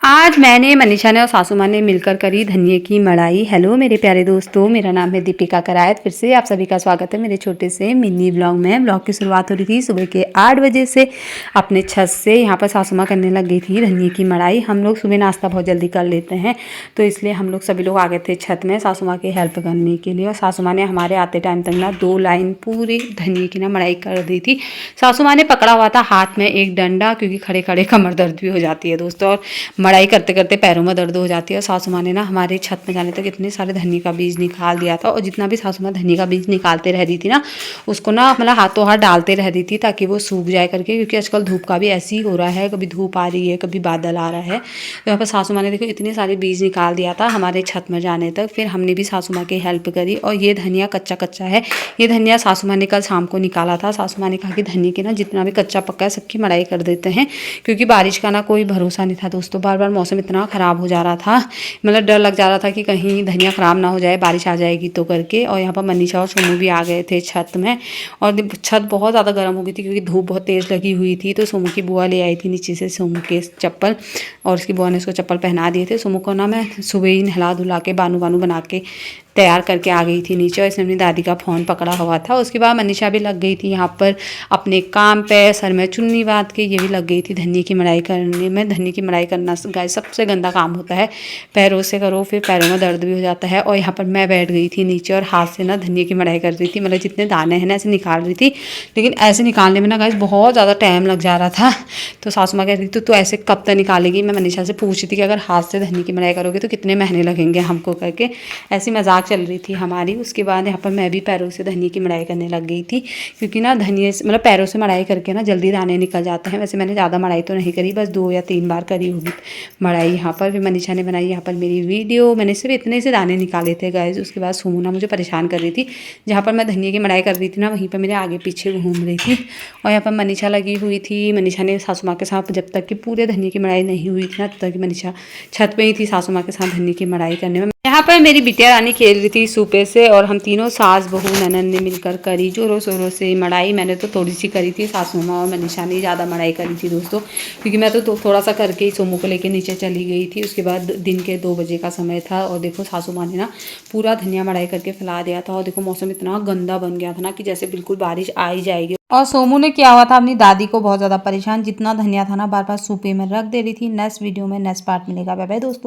आज मैंने, मनीषा ने और सासू माँ ने मिलकर करी धनिये की मड़ाई। हेलो मेरे प्यारे दोस्तों, मेरा नाम है दीपिका करायत। फिर से आप सभी का स्वागत है मेरे छोटे से मिनी ब्लॉग में। ब्लॉग की शुरुआत हो रही थी सुबह के 8 बजे से अपने छत से। यहाँ पर सासू माँ करने लग गई थी धनिये की मड़ाई। हम लोग सुबह नाश्ता बहुत जल्दी कर लेते हैं, तो इसलिए हम लोग सभी लोग आ गए थे छत में सासू माँ की हेल्प करने के लिए। और सासू माँ ने हमारे आते टाइम तक ना 2 लाइन पूरी धनिये की ना मड़ाई कर दी थी। सासू माँ ने पकड़ा हुआ था हाथ में एक डंडा, क्योंकि खड़े खड़े कमर दर्द भी हो जाती है दोस्तों, और मड़ाई करते करते पैरों में दर्द हो जाती है। और सासू माँ ने ना हमारे छत में जाने तक इतने सारे धनिये का बीज निकाल दिया था। और जितना भी सासू माँ धनिये का बीज निकालते रह रही थी ना, उसको ना मतलब हाथों हाथ डालते रह रही थी ताकि वो सूख जाए करके, क्योंकि आजकल धूप का भी ऐसे ही हो रहा है, कभी धूप आ रही है कभी बादल आ रहा है। तो यहाँ पर सासू माँ ने देखो इतने सारे बीज निकाल दिया था हमारे छत में जाने तक। फिर हमने भी सासू माँ की हेल्प करी। और ये धनिया कच्चा कच्चा है, ये धनिया सासू माँ ने कल शाम को निकाला था। सासू माँ ने कहा कि धनिये के ना जितना भी कच्चा पक्का है सबकी मड़ाई कर देते हैं, क्योंकि बारिश का ना कोई भरोसा नहीं था दोस्तों। बार बार मौसम इतना ख़राब हो जा रहा था, मतलब डर लग जा रहा था कि कहीं धनिया ख़राब ना हो जाए, बारिश आ जाएगी तो करके। और यहाँ पर मनीषा और सोमू भी आ गए थे छत में। और छत बहुत ज़्यादा गर्म हो गई थी क्योंकि धूप बहुत तेज़ लगी हुई थी। तो सोमू की बुआ ले आई थी नीचे से सोमू के चप्पल, और उसकी बुआ ने उसको चप्पल पहना दिए थे। सोमू को ना मैं सुबह ही नहला धुला के बानू बानू बना के तैयार करके आ गई थी नीचे। और इसने अपनी दादी का फ़ोन पकड़ा हुआ था। उसके बाद मनीषा भी लग गई थी यहाँ पर अपने काम पे, सर में चुन्नी बांध के ये भी लग गई थी धनिये की मड़ाई करने में। धनिये की मड़ाई करना गाइस सबसे गंदा काम होता है, पैरों से करो फिर पैरों में दर्द भी हो जाता है। और यहाँ पर मैं बैठ गई थी नीचे और हाथ से ना धनिये की मड़ाई कर रही थी, मतलब जितने दाने हैं ना ऐसे निकाल रही थी। लेकिन ऐसे निकालने में ना गाइस बहुत ज़्यादा टाइम लग जा रहा था। तो सासू माँ कह रही थी तो ऐसे कब तक निकालेगी। मैं मनीषा से पूछ रही थी कि अगर हाथ से धनिये की मड़ाई करोगे तो कितने महीने लगेंगे हमको करके, ऐसी मजाक चल रही थी हमारी। उसके बाद यहाँ पर मैं भी पैरों से धनिये की मड़ाई करने लग गई थी, क्योंकि ना धनिये मतलब पैरों से मड़ाई करके ना जल्दी दाने निकल जाते हैं। वैसे मैंने ज़्यादा मड़ाई तो नहीं करी, बस 2 या 3 बार करी होगी मड़ाई यहाँ पर। फिर मनीषा ने बनाई यहाँ पर मेरी वीडियो। मैंने सिर्फ इतने से दाने निकाले थे गाइस। उसके बाद सोमू मुझे परेशान कर रही थी, जहाँ पर मैं धनिये की मड़ाई कर रही थी ना वहीं पर मेरे आगे पीछे घूम रही थी। और यहाँ पर मनीषा लगी हुई थी। मनीषा ने सासू माँ के साथ जब तक कि पूरे धनिये की मड़ाई नहीं हुई थी ना तब तक कि मनीषा छत पर ही थी सासू माँ के साथ धनिये की मड़ाई करने में। यहाँ पर मेरी बिटिया रानी खेल रही थी सूपे से, और हम तीनों सास बहू ननद ने मिलकर करी जोरों शोरों से मड़ाई। मैंने तो थोड़ी सी करी थी, सासू माँ और मनीषा ने ज़्यादा मड़ाई करी थी दोस्तों, क्योंकि मैं तो थोड़ा सा करके ही सोमू को लेके नीचे चली गई थी। उसके बाद दिन के 2 बजे का समय था। और देखो सासू माँ ने ना पूरा धनिया मड़ाई करके फैला दिया था। और देखो मौसम इतना गंदा बन गया था ना कि जैसे बिल्कुल बारिश आ ही जाएगी। और सोमू ने किया हुआ था अपनी दादी को बहुत ज़्यादा परेशान, जितना धनिया था ना बार बार सूपे में रख दे रही थी। नेक्स्ट वीडियो में नेक्स्ट पार्ट मिलेगा। बाय बाय दोस्तों।